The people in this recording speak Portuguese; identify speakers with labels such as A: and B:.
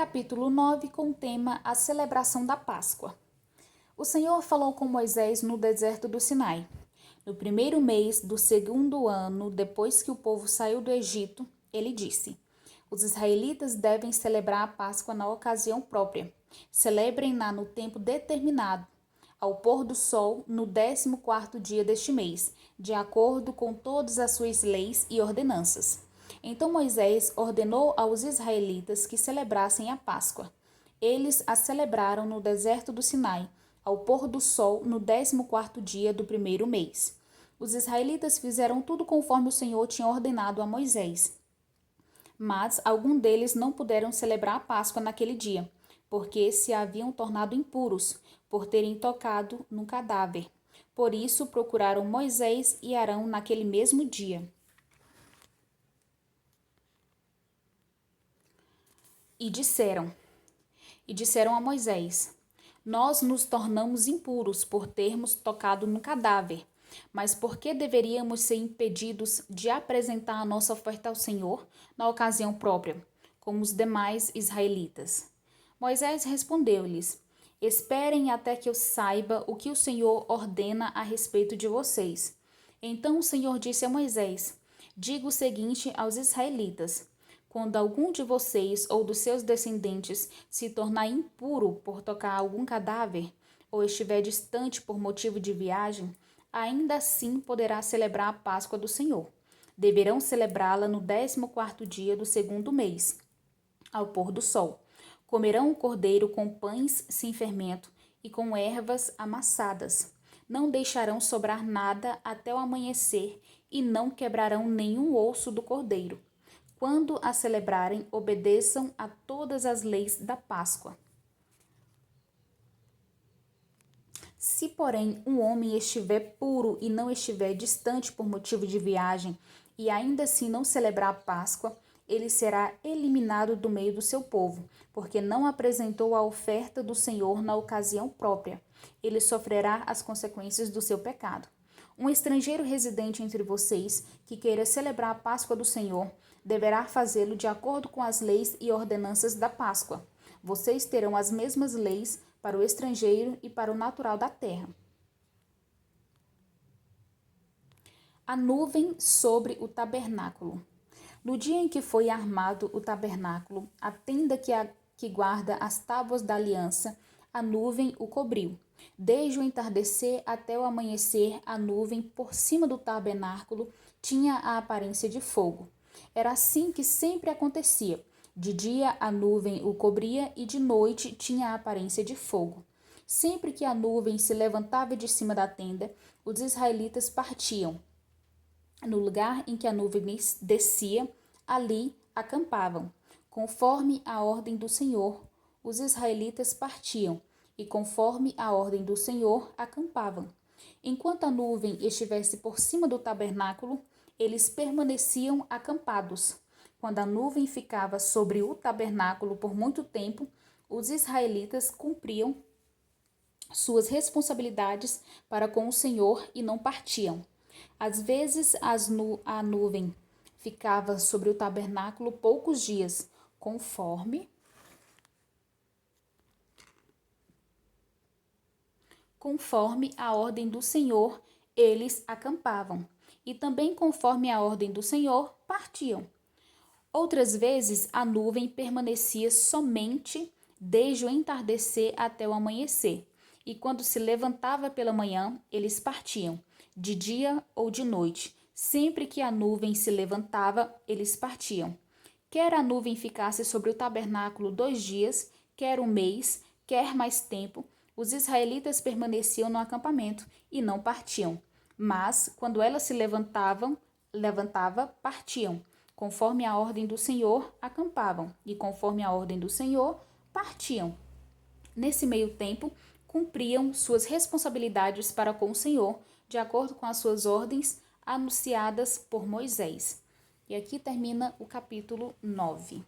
A: Capítulo 9, com o tema A Celebração da Páscoa. O Senhor falou com Moisés no deserto do Sinai. No primeiro mês do segundo ano, depois que o povo saiu do Egito, ele disse: Os israelitas devem celebrar a Páscoa na ocasião própria. Celebrem-na no tempo determinado, ao pôr do sol, no 14º dia deste mês, de acordo com todas as suas leis e ordenanças. Então Moisés ordenou aos israelitas que celebrassem a Páscoa. Eles a celebraram no deserto do Sinai, ao pôr do sol, no 14º dia do primeiro mês. Os israelitas fizeram tudo conforme o Senhor tinha ordenado a Moisés. Mas alguns deles não puderam celebrar a Páscoa naquele dia, porque se haviam tornado impuros, por terem tocado num cadáver. Por isso procuraram Moisés e Arão naquele mesmo dia. E disseram a Moisés: Nós nos tornamos impuros por termos tocado no cadáver. Mas por que deveríamos ser impedidos de apresentar a nossa oferta ao Senhor na ocasião própria, como os demais israelitas? Moisés respondeu-lhes: Esperem até que eu saiba o que o Senhor ordena a respeito de vocês. Então o Senhor disse a Moisés: Diga o seguinte aos israelitas: Quando algum de vocês ou dos seus descendentes se tornar impuro por tocar algum cadáver, ou estiver distante por motivo de viagem, ainda assim poderá celebrar a Páscoa do Senhor. Deverão celebrá-la no 14º dia do segundo mês, ao pôr do sol. Comerão o cordeiro com pães sem fermento e com ervas amassadas. Não deixarão sobrar nada até o amanhecer e não quebrarão nenhum osso do cordeiro. Quando a celebrarem, obedeçam a todas as leis da Páscoa. Se, porém, um homem estiver puro e não estiver distante por motivo de viagem, e ainda assim não celebrar a Páscoa, ele será eliminado do meio do seu povo, porque não apresentou a oferta do Senhor na ocasião própria. Ele sofrerá as consequências do seu pecado. Um estrangeiro residente entre vocês, que queira celebrar a Páscoa do Senhor, deverá fazê-lo de acordo com as leis e ordenanças da Páscoa. Vocês terão as mesmas leis para o estrangeiro e para o natural da terra. A nuvem sobre o tabernáculo. No dia em que foi armado o tabernáculo, a tenda que guarda as tábuas da aliança, a nuvem o cobriu. Desde o entardecer até o amanhecer, a nuvem por cima do tabernáculo tinha a aparência de fogo. Era assim que sempre acontecia. De dia a nuvem o cobria e de noite tinha a aparência de fogo. Sempre que a nuvem se levantava de cima da tenda, os israelitas partiam. No lugar em que a nuvem descia, ali acampavam. Conforme a ordem do Senhor, os israelitas partiam, e conforme a ordem do Senhor, acampavam. Enquanto a nuvem estivesse por cima do tabernáculo, eles permaneciam acampados. Quando a nuvem ficava sobre o tabernáculo por muito tempo, os israelitas cumpriam suas responsabilidades para com o Senhor e não partiam. Às vezes a nuvem ficava sobre o tabernáculo poucos dias, conforme a ordem do Senhor, eles acampavam, e também conforme a ordem do Senhor, partiam. Outras vezes a nuvem permanecia somente desde o entardecer até o amanhecer, e quando se levantava pela manhã, eles partiam, de dia ou de noite. Sempre que a nuvem se levantava, eles partiam. Quer a nuvem ficasse sobre o tabernáculo 2 dias, quer um mês, quer mais tempo, os israelitas permaneciam no acampamento e não partiam. Mas, quando ela se levantava, partiam. Conforme a ordem do Senhor, acampavam, e conforme a ordem do Senhor, partiam. Nesse meio tempo, cumpriam suas responsabilidades para com o Senhor, de acordo com as suas ordens anunciadas por Moisés. E aqui termina o capítulo 9.